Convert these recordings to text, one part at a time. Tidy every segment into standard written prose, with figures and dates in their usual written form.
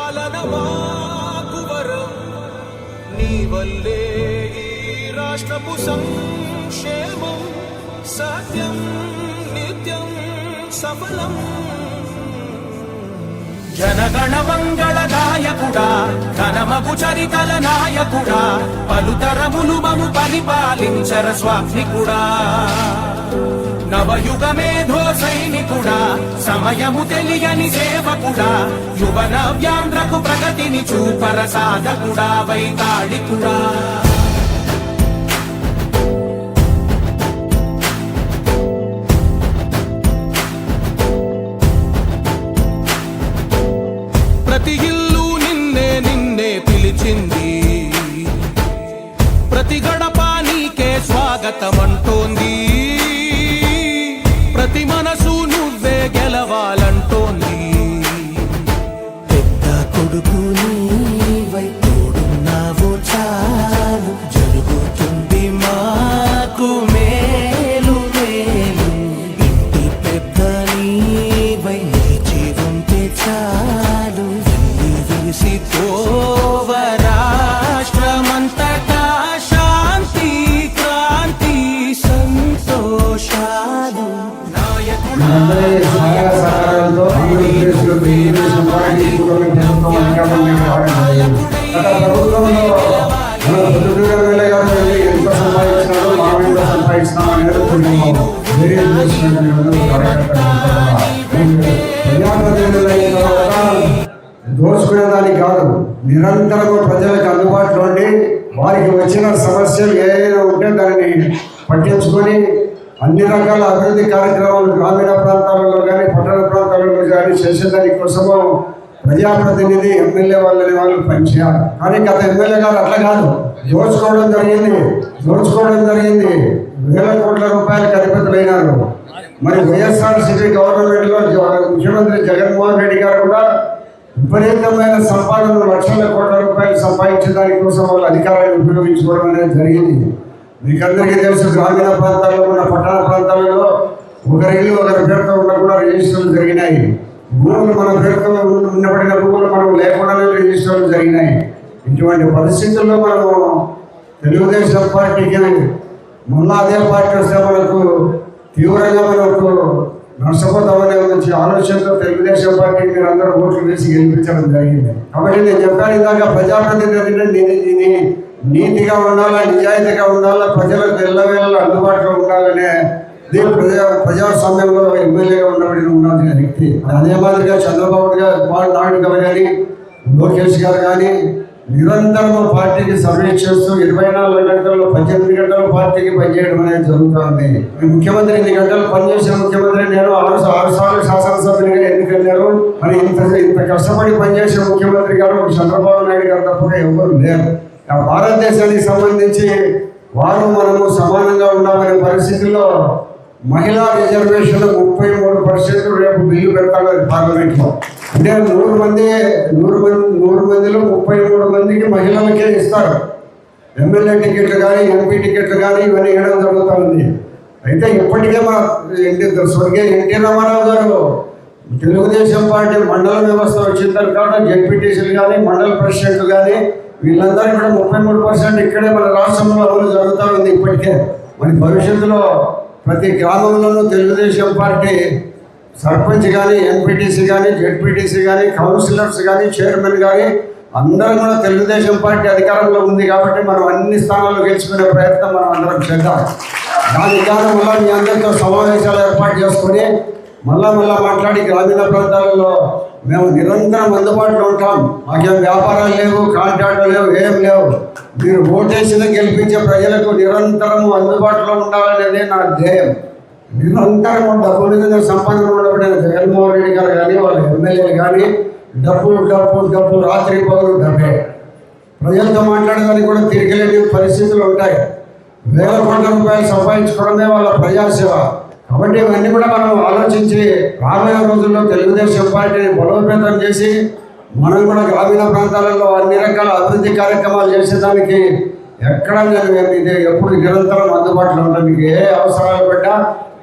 పాలన మాకు వరం నీ వల్లే ఈ రాష్ట్రపు సంక్షేమం సత్యం నిత్యం సఫలం జనగణ మంగళ నాయకుడా ఘనమగు చరితల నాయకుడా పలుతరములు మము పరిపాలించర స్వామికుడా నవయుగ మేధో సైనికుడా సమయము తెలియని సేవకుడా యువన వ్యాంధ్రకు ప్రగతిని చూపర సాధకుడా వైతాళికుడా ప్రతి ఇల్లు నిన్నే నిన్నే పిలిచింది ప్రతి గడప నీకే స్వాగతమంటోంది ప్రతి మనసు నువ్వే గెలవాలంటోంది పెద్ద కొడుకు నీవై తోడున్నావు చాలు జరుగుతుంది మాకు మేలు మేలు ఇంటి పెద్ద నీవై నిలిచి ఉంటే చాలు విసి పోవ రాష్ట్రమంతటా శాంతి క్రాంతి సంతోషాలు సహకారంతో ఆంధ్రప్రదేశ్లో తెలుగుదేశం పార్టీ గత ప్రభుత్వంలో మన పొద్దుటూరు ఎమ్మెల్యే గారు వెళ్ళి ఎంత సంపాదించినారో మా మీద సంపాదిస్తున్నాం అనేది కొంచెం వేరే ప్రజాప్రతినిధులైన తర్వాత దోచుకునేదానికి కాదు నిరంతరము ప్రజలకు అందుబాటులో ఉండి వారికి వచ్చిన సమస్యలు ఏదైనా ఉంటే దాన్ని పట్టించుకొని అన్ని రకాల అభివృద్ధి కార్యక్రమాలు గ్రామీణ ప్రాంతాలలో కానీ పట్టణ ప్రాంతాలలో కానీ చేసేదాని కోసము ప్రజాప్రతినిధి ఎమ్మెల్యే వాళ్ళు పనిచేయాలి. కానీ గత ఎమ్మెల్యే గారు అట్లా కాదు, దోచుకోవడం జరిగింది. వేల కోట్ల రూపాయలకు అధిపతులైనారు. మరి వైఎస్ఆర్సీపీ గవర్నమెంట్లో ముఖ్యమంత్రి జగన్మోహన్ రెడ్డి గారు కూడా విపరీతమైన సంపాదన లక్షల కోట్ల రూపాయలు సంపాదించే దానికోసం వాళ్ళు అధికారాన్ని ఉపయోగించుకోవడం అనేది జరిగింది. మీకందరికీ తెలుసు, గ్రామీణ ప్రాంతాల్లో ఉన్న పట్టణ ప్రాంతాలలో ఒకరి ఇల్లు ఒకరి పేరుతో ఉన్న కూడా రిజిస్టర్లు జరిగినాయి. భూములు మన పేరుతో ఉన్నపడిన భూములు మనం లేకుండానే రిజిస్టర్లు జరిగినాయి. ఇటువంటి పరిస్థితుల్లో మనము తెలుగుదేశం పార్టీకి మొన్న అదే పార్టీ వస్తే మనకు తీవ్రంగా మనకు నష్టపోతామనే మంచి ఆలోచనతో తెలుగుదేశం పార్టీకి మీరు అందరూ ఓట్లు వేసి గెలిపించడం జరిగింది. కాబట్టి నేను చెప్పాను ఇందాక, ప్రజాప్రతినిధి నీతిగా ఉండాలా, నిజాయితీగా ఉండాలా, ప్రజలకు ఎల్లవేళ అందుబాటులో ఉండాలనే ప్రజాస్వామ్యంలో ఎమ్మెల్యేగా ఉండబడిన ఉన్నది వ్యక్తి. అదే మాదిరిగా చంద్రబాబు నాయుడు గారు కానీ లోకేష్ గారు కానీ నిరంతరం పార్టీకి సర్వీస్ చేస్తూ 24 గంటల్లో 18 గంటలు పార్టీకి పనిచేయడం అనేది జరుగుతుంది. ముఖ్యమంత్రి 8 గంటలు పనిచేసిన ముఖ్యమంత్రి నేను 6 సార్లు శాసనసభ్యునిగా ఎన్నికయ్యారు. మరి ఇంత కష్టపడి పనిచేసిన ముఖ్యమంత్రి గారు చంద్రబాబు నాయుడు గారు తప్పగా ఎవరు లేరు. భారతదేశానికి సంబంధించి వారు మనము సమానంగా ఉండాలనే పరిస్థితుల్లో మహిళా రిజర్వేషన్ 33% రేపు బిల్లు పెడతాడు పార్లమెంట్లో. అంటే 100 మందిలో 33 మందికి మహిళలకే ఇస్తారు. ఎమ్మెల్యే టికెట్లు కానీ ఎంపీ టికెట్లు కానీ ఇవన్నీ ఇవ్వడం జరుగుతూ ఉంది. అయితే ఇప్పటికే మా స్వర్గీయ ఎన్టీ రామారావు గారు తెలుగుదేశం పార్టీ మండల వ్యవస్థ వచ్చిన తర్వాత జెడ్పీటీసీలు కానీ మండల ప్రెసిడెంట్లు కానీ వీళ్ళందరూ కూడా 33% ఇక్కడే మన రాష్ట్రంలో అమలు జరుగుతూ ఉంది ఇప్పటికే. మరి భవిష్యత్తులో ప్రతి గ్రామంలోనూ తెలుగుదేశం పార్టీ సర్పంచ్ కానీ ఎంపీటీసీ కానీ జెడ్పీటీసీ కానీ కౌన్సిలర్స్ కానీ చైర్మన్ కానీ అందరం కూడా తెలుగుదేశం పార్టీ అధికారంలో ఉంది. కాబట్టి మనం అన్ని స్థానాల్లో గెలుచుకునే ప్రయత్నం మనం అందరం చేద్దాం. దాని విధానం వల్ల మీ అందరితో సమావేశాలు ఏర్పాటు చేసుకొని మళ్ళా మాట్లాడి గ్రామీణ ప్రాంతాలలో మేము నిరంతరం అందుబాటులో ఉంటాం. మాకేం వ్యాపారాలు లేవు, కాంట్రాక్టులు లేవు, ఏం లేవు. మీరు ఓటేసిన గెలిపించే ప్రజలకు నిరంతరం అందుబాటులో ఉండాలనేదే నా ధ్యేయం. నిరంతరం డబ్బు మీద సంపాదన ఉండబడిన జగన్మోహన్ రెడ్డి గారు కానీ వాళ్ళ ఎమ్మెల్యేలు కానీ డబ్బు రాత్రి పగలు డబ్బే. ప్రజలతో మాట్లాడడానికి కూడా తిరిగిలేని పరిస్థితులు ఉంటాయి. వేల కోట్ల రూపాయలు సంపాదించుకోవడమే వాళ్ళ ప్రజాసేవ. కాబట్టి ఇవన్నీ కూడా మనం ఆలోచించి రాబోయే రోజుల్లో తెలుగుదేశం పార్టీని బలోపేతం చేసి మనం కూడా గ్రామీణ ప్రాంతాలలో అన్ని రకాల అభివృద్ధి కార్యక్రమాలు చేసేదానికి ఎక్కడ నేను ఎప్పుడు నిరంతరం అందుబాటులో ఉంటాను. మీకు ఏ అవసరాలు పెట్టా,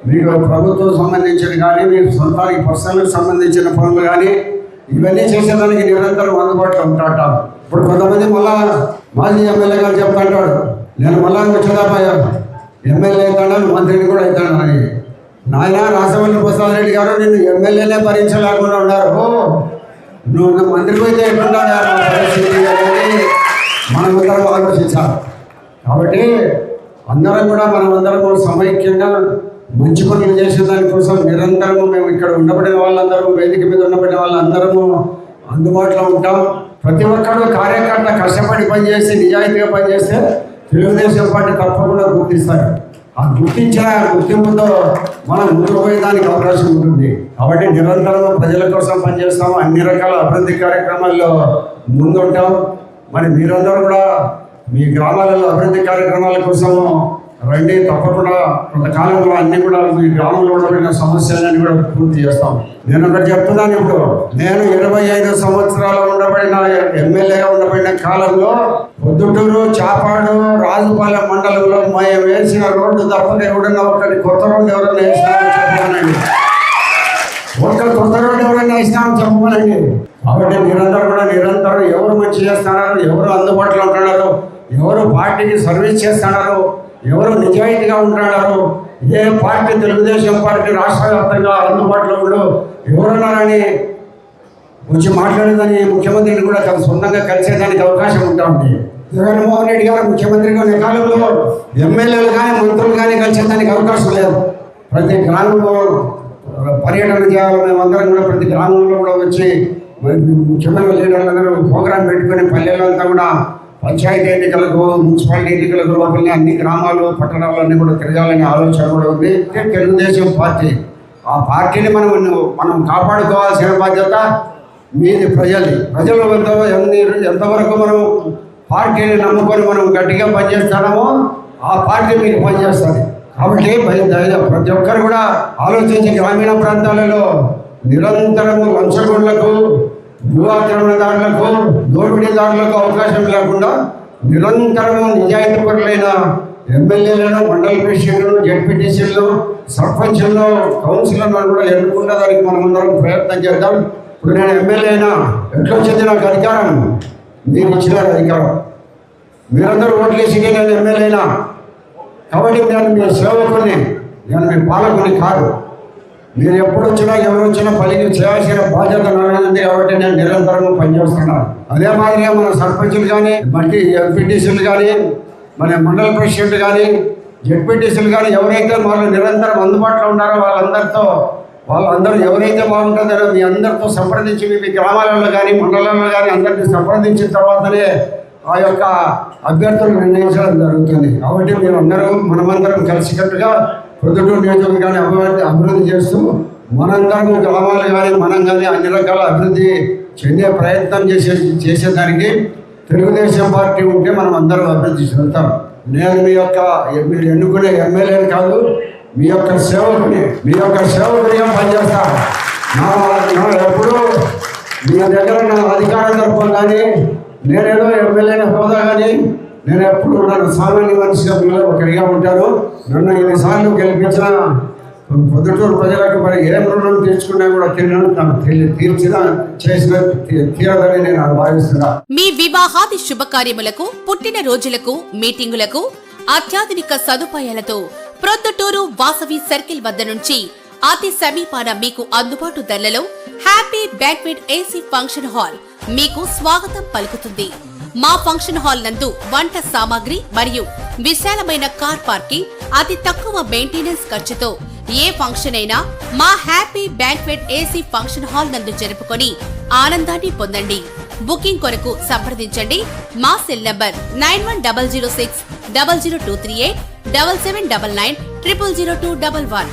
మీకు ప్రభుత్వం సంబంధించిన కానీ, మీకు సొంతానికి పర్సనల్కి సంబంధించిన పనులు కానీ ఇవన్నీ చేసేదానికి నిరంతరం అందుబాటులో ఉంటాట. ఇప్పుడు కొంతమంది మళ్ళా మాజీ ఎమ్మెల్యే గారు చెప్తాంటాడు, నేను మళ్ళా వచ్చేదాపాయా ఎమ్మెల్యే అవుతాను మంత్రిని కూడా అవుతాను అని. నాయన రాసవల్లి ప్రసాద్ రెడ్డి గారు నిన్ను ఎమ్మెల్యేనే భరించలేకుండా ఉన్నారు, నువ్వు మంత్రికి అయితే ఎట్లుంటాడు పరిస్థితి అనేది మనమందరం ఆలోచించాలి. కాబట్టి అందరం కూడా మనమందరం సమైక్యంగా మంచి పనులు చేసే దానికోసం నిరంతరము మేము ఇక్కడ ఉండబడిన వాళ్ళందరూ, వేదిక మీద ఉండబడిన వాళ్ళందరము అందుబాటులో ఉంటాం. ప్రతి ఒక్కరు కార్యకర్త కష్టపడి పనిచేసి నిజాయితీగా పనిచేస్తే తెలుగుదేశం పార్టీ తప్పకుండా గుర్తిస్తారు. ఆ గుర్తించిన గుర్తింపుతో మనం ముందుకు పోయేదానికి అవకాశం ఉంటుంది. కాబట్టి నిరంతరం ప్రజల కోసం పనిచేస్తాము, అన్ని రకాల అభివృద్ధి కార్యక్రమాల్లో ముందుంటాం. మరి మీరందరూ కూడా మీ గ్రామాలలో అభివృద్ధి కార్యక్రమాల కోసము రండి. తప్పకుండా కొంతకాలంలో అన్ని కూడా మీ గ్రామంలో ఉండబడిన సమస్యలన్నీ కూడా పూర్తి చేస్తాం. నేను ఒకటి చెప్తున్నాను, ఇప్పుడు నేను 25 సంవత్సరాలు ఉండబడిన ఎమ్మెల్యేగా ఉండబడిన కాలంలో పొద్దుటూరు, చాపాడు, రాజుపాలెం మండలంలో మేము వేసిన రోడ్డు తప్పక ఎవడన్నా ఒకటి కొత్త రోడ్డు ఎవరన్నా వేసినామని చెప్పమనండి. ఒక్క కొత్త రోడ్డు ఎవరైనా వేసినామని చెప్పమనండి. కాబట్టి నిరంతరం ఎవరు మంచి చేస్తున్నారు, ఎవరు అందుబాటులో ఉంటున్నారు, ఎవరు పార్టీకి సర్వీస్ చేస్తున్నారు, ఎవరు నిజాయితీగా ఉంటున్నారు, ఏ పార్టీ తెలుగుదేశం పార్టీ రాష్ట్ర వ్యాప్తంగా అందుబాటులో ఉండు ఎవరున్నారని వచ్చి మాట్లాడేదని ముఖ్యమంత్రిని కూడా సొంతంగా కలిసేదానికి అవకాశం ఉంటుంది. జగన్మోహన్ రెడ్డి గారు ముఖ్యమంత్రిగా ఉన్న కాలంలో ఎమ్మెల్యేలు కానీ మంత్రులు కానీ కలిసేదానికి అవకాశం లేదు. ప్రతి గ్రామంలో పర్యటన చేయాలి. మేమందరం కూడా ప్రతి గ్రామంలో కూడా వచ్చి ముఖ్యమైన లీడర్లందరూ ప్రోగ్రాం పెట్టుకుని పల్లెలంతా కూడా పంచాయతీ ఎన్నికలకు, మున్సిపాలిటీ ఎన్నికలకు లోపలనే అన్ని గ్రామాలు, పట్టణాలన్నీ కూడా తిరగాలనే ఆలోచన కూడా ఉంది. తెలుగుదేశం పార్టీ, ఆ పార్టీని మనం కాపాడుకోవాల్సిన బాధ్యత మీది, ప్రజలు ఎంతవరకు మనం పార్టీని నమ్ముకొని మనం గట్టిగా పనిచేస్తామో ఆ పార్టీ మీకు పనిచేస్తుంది. కాబట్టి ప్రతి ఒక్కరు కూడా ఆలోచించి గ్రామీణ ప్రాంతాలలో నిరంతరము లంచగొండలకు, భూఆక్రమణదారులకు, దోపిడీదారులకు అవకాశం లేకుండా నిరంతరము నిజాయితీ పరులైన ఎమ్మెల్యేలను, మండల ప్రెసిడెంట్లను, జెడ్పీటీసీలను, సర్పంచ్లను, కౌన్సిలర్లను కూడా ఎన్నుకున్న దానికి మనమందరం ప్రయత్నం చేద్దాం. ఇప్పుడు నేను ఎమ్మెల్యే అయినా ఎట్లా వచ్చింది నాకు అధికారం? మీరు ఇచ్చినారు అధికారం, మీరందరూ ఓట్లేసి నేను ఎమ్మెల్యే అయినా. కాబట్టి నేను మీ సేవకుని, నేను మీ పాలకుని కాదు. మీరు ఎప్పుడు వచ్చినా ఎవరు వచ్చినా పలికి చేయాల్సిన బాధ్యత నాది. కాబట్టి నేను నిరంతరంగా పనిచేస్తున్నాను. అదే మాదిరిగా మన సర్పంచులు కానీ, మట్టి ఎంపీటీసీలు కానీ, మన మండల ప్రెసిడెంట్ కానీ, జెడ్పీటీసీలు కానీ ఎవరైతే వాళ్ళు నిరంతరం అందుబాటులో ఉన్నారో వాళ్ళందరూ ఎవరైతే బాగుంటుందో మీ అందరితో సంప్రదించి మీ గ్రామాలలో కానీ మండలాల్లో కానీ అందరినీ సంప్రదించిన తర్వాతనే ఆ యొక్క అభ్యర్థులు నిర్ణయించడం జరుగుతుంది. కాబట్టి మీరు మనమందరం కలిసికట్టుగా పొద్దుటూరు నియోజకవర్గాన్ని అభివృద్ధి చేస్తూ మనందరం గ్రామాలు కానీ మనం కానీ అన్ని రకాల అభివృద్ధి చెందే ప్రయత్నం చేసేదానికి తెలుగుదేశం పార్టీ ఉంటే మనం అందరం అభివృద్ధి చెందుతాం. నేను మీరు ఎన్నుకునే ఎమ్మెల్యేని కాదు, మీ యొక్క సేవకునిగా పనిచేస్తాను. ఎప్పుడు మీ దగ్గర నా అధికారం తరపున కానీ, నేనేదో ఎమ్మెల్యేని హోదా కానీ, నేను ఎప్పుడు నన్ను సామాన్య మనిషిగా ఒకరిగా ఉంటాను. నన్ను ఎన్నిసార్లు గెలిపించిన పొద్దుటూరు ప్రజలకు మరి ఏం రుణం తీర్చుకున్నా కూడా తీరదని నేను భావిస్తున్నా. మీ వివాహాది శుభకార్యములకు, పుట్టిన రోజులకు, మీటింగులకు అత్యాధునిక సదుపాయాలతో ప్రొద్దుటూరు వాసవి సర్కిల్ వద్ద నుంచి అతి సమీపాన మీకు అందుబాటు ధరలలో happy banquet AC function hall మీకు స్వాగతం పలుకుతుంది. మా ఫంక్షన్ హాల్ నందు వంట సామాగ్రి మరియు విశాలమైన కార్ పార్కింగ్, అతి తక్కువ మెయింటెనెన్స్ ఖర్చుతో ఏ ఫంక్షన్ అయినా మా happy banquet AC function hall నందు జరుపుకొని ఆనందాన్ని పొందండి. బుకింగ్ కొరకు సంప్రదించండి. మా సెల్ నంబర్ 9100600238 7799 000211.